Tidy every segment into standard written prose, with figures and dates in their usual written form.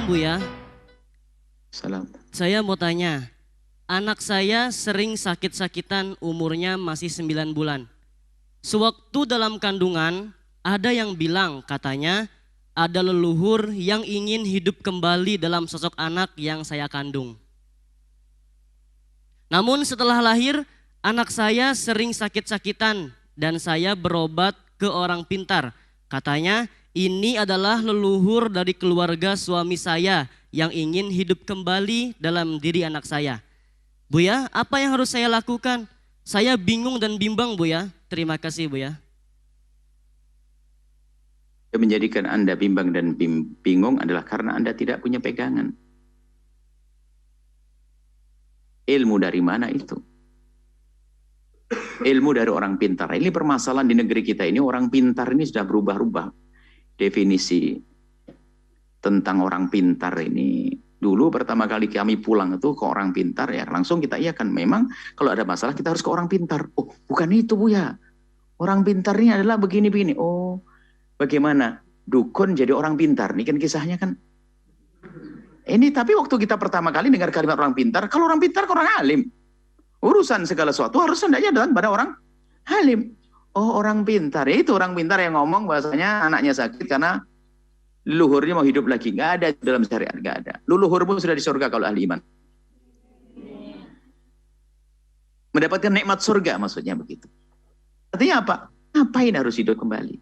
Salam Buya. Salam. Saya mau tanya, anak saya sering sakit-sakitan umurnya masih 9 bulan. Sewaktu dalam kandungan, ada yang bilang katanya ada leluhur yang ingin hidup kembali dalam sosok anak yang saya kandung. Namun setelah lahir, anak saya sering sakit-sakitan dan saya berobat ke orang pintar. Katanya ini adalah leluhur dari keluarga suami saya yang ingin hidup kembali dalam diri anak saya. Buya, apa yang harus saya lakukan? Saya bingung dan bimbang Buya. Terima kasih Buya. Yang menjadikan Anda bimbang dan bingung adalah karena Anda tidak punya pegangan. Ilmu dari mana itu? Ilmu dari orang pintar. Ini permasalahan di negeri kita ini, orang pintar ini sudah berubah-ubah. Definisi tentang orang pintar ini, dulu pertama kali kami pulang itu ke orang pintar ya langsung kita iakan, memang kalau ada masalah kita harus ke orang pintar. Oh bukan itu Buya, orang pintar ini adalah begini-begini. Oh bagaimana dukun jadi orang pintar, ini kan kisahnya kan ini. Tapi waktu kita pertama kali dengar kalimat orang pintar, kalau orang pintar orang alim, urusan segala sesuatu harus hendaknya datang pada orang alim. Oh orang pintar, ya itu orang pintar yang ngomong bahasanya anaknya sakit karena leluhurnya mau hidup lagi. Nggak ada dalam syariat, nggak ada. Leluhurmu sudah di surga kalau ahli iman. Mendapatkan nikmat surga maksudnya begitu. Artinya apa? Ngapain harus hidup kembali?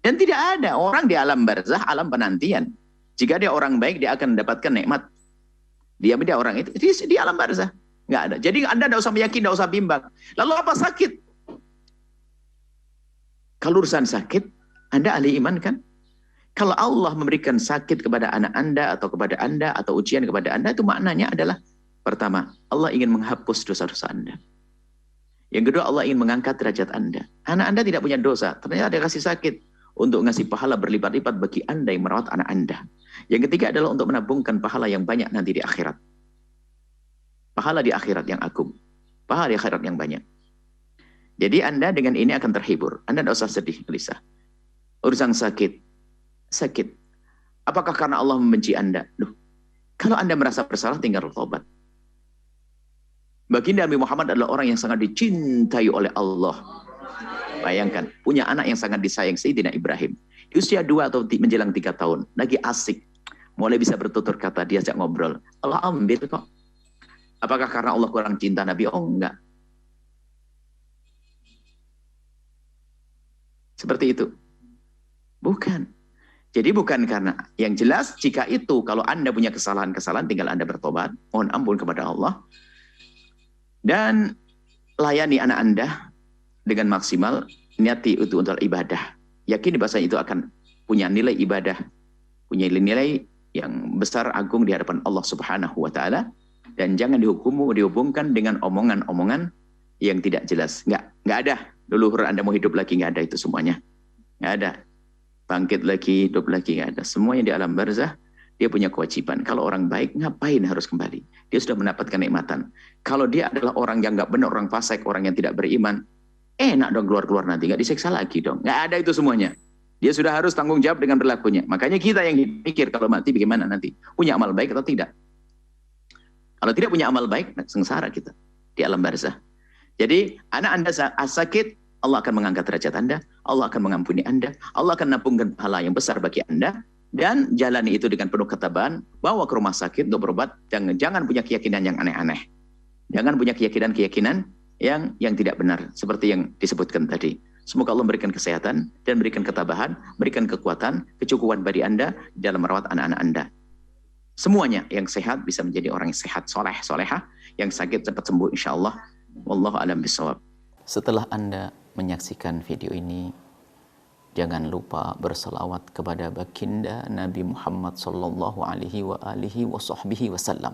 Dan tidak ada orang di alam barzah, alam penantian. Jika dia orang baik, dia akan mendapatkan nikmat. Dia orang itu di alam barzah. Nggak ada. Jadi Anda tidak usah meyakini, tidak usah bimbang. Lalu apa sakit? Kalau urusan sakit, Anda ahli iman kan? Kalau Allah memberikan sakit kepada anak Anda atau kepada Anda atau ujian kepada Anda, itu maknanya adalah pertama, Allah ingin menghapus dosa-dosa Anda. Yang kedua, Allah ingin mengangkat derajat Anda. Anak Anda tidak punya dosa, ternyata dia kasih sakit untuk ngasih pahala berlipat-lipat bagi Anda yang merawat anak Anda. Yang ketiga adalah untuk menabungkan pahala yang banyak nanti di akhirat. Pahala di akhirat yang agung. Pahala di akhirat yang banyak. Jadi Anda dengan ini akan terhibur. Anda tidak usah sedih, gelisah. Urusan sakit. Sakit. Apakah karena Allah membenci Anda? Loh, kalau Anda merasa bersalah, tinggal bertobat. Baginda Nabi Muhammad adalah orang yang sangat dicintai oleh Allah. Bayangkan, punya anak yang sangat disayang, Sayyidina Ibrahim. Di usia 2 atau menjelang 3 tahun, lagi asik. Mulai bisa bertutur kata, diajak ngobrol. Allah ambil kok. Apakah karena Allah kurang cinta Nabi? Oh enggak. Seperti itu. Bukan. Jadi bukan karena, yang jelas jika itu, kalau Anda punya kesalahan-kesalahan, tinggal Anda bertobat, mohon ampun kepada Allah, dan layani anak Anda dengan maksimal, niati itu untuk ibadah. Yakini bahasa itu akan punya nilai ibadah, punya nilai yang besar, agung di hadapan Allah Subhanahu wa Ta'ala, dan jangan dihubungkan dengan omongan-omongan yang tidak jelas. Nggak ada. Leluhur Anda mau hidup lagi, nggak ada itu semuanya. Nggak ada. Bangkit lagi, hidup lagi, nggak ada. Semuanya di alam barzah, dia punya kewajiban. Kalau orang baik, ngapain harus kembali? Dia sudah mendapatkan nikmatan. Kalau dia adalah orang yang nggak benar, orang fasik, orang yang tidak beriman, enak dong keluar-keluar nanti, nggak disiksa lagi dong. Nggak ada itu semuanya. Dia sudah harus tanggung jawab dengan berlakunya. Makanya kita yang mikir kalau mati bagaimana nanti. Punya amal baik atau tidak? Kalau tidak punya amal baik, sengsara kita di alam barzah. Jadi anak Anda sakit, Allah akan mengangkat derajat Anda, Allah akan mengampuni Anda, Allah akan menabungkan pahala yang besar bagi Anda, dan jalani itu dengan penuh ketabahan, bawa ke rumah sakit untuk berobat. Jangan punya keyakinan yang aneh-aneh. Jangan punya keyakinan yang tidak benar, seperti yang disebutkan tadi. Semoga Allah memberikan kesehatan dan memberikan ketabahan, berikan kekuatan, kecukupan bagi Anda dalam merawat anak-anak Anda. Semuanya yang sehat bisa menjadi orang yang sehat, soleh, solehah, yang sakit cepat sembuh insya Allah. Wallahu a'lam bishawab. Setelah Anda menyaksikan video ini, jangan lupa berselawat kepada baginda Nabi Muhammad sallallahu alaihi wa alihi wa sahbihi wasallam.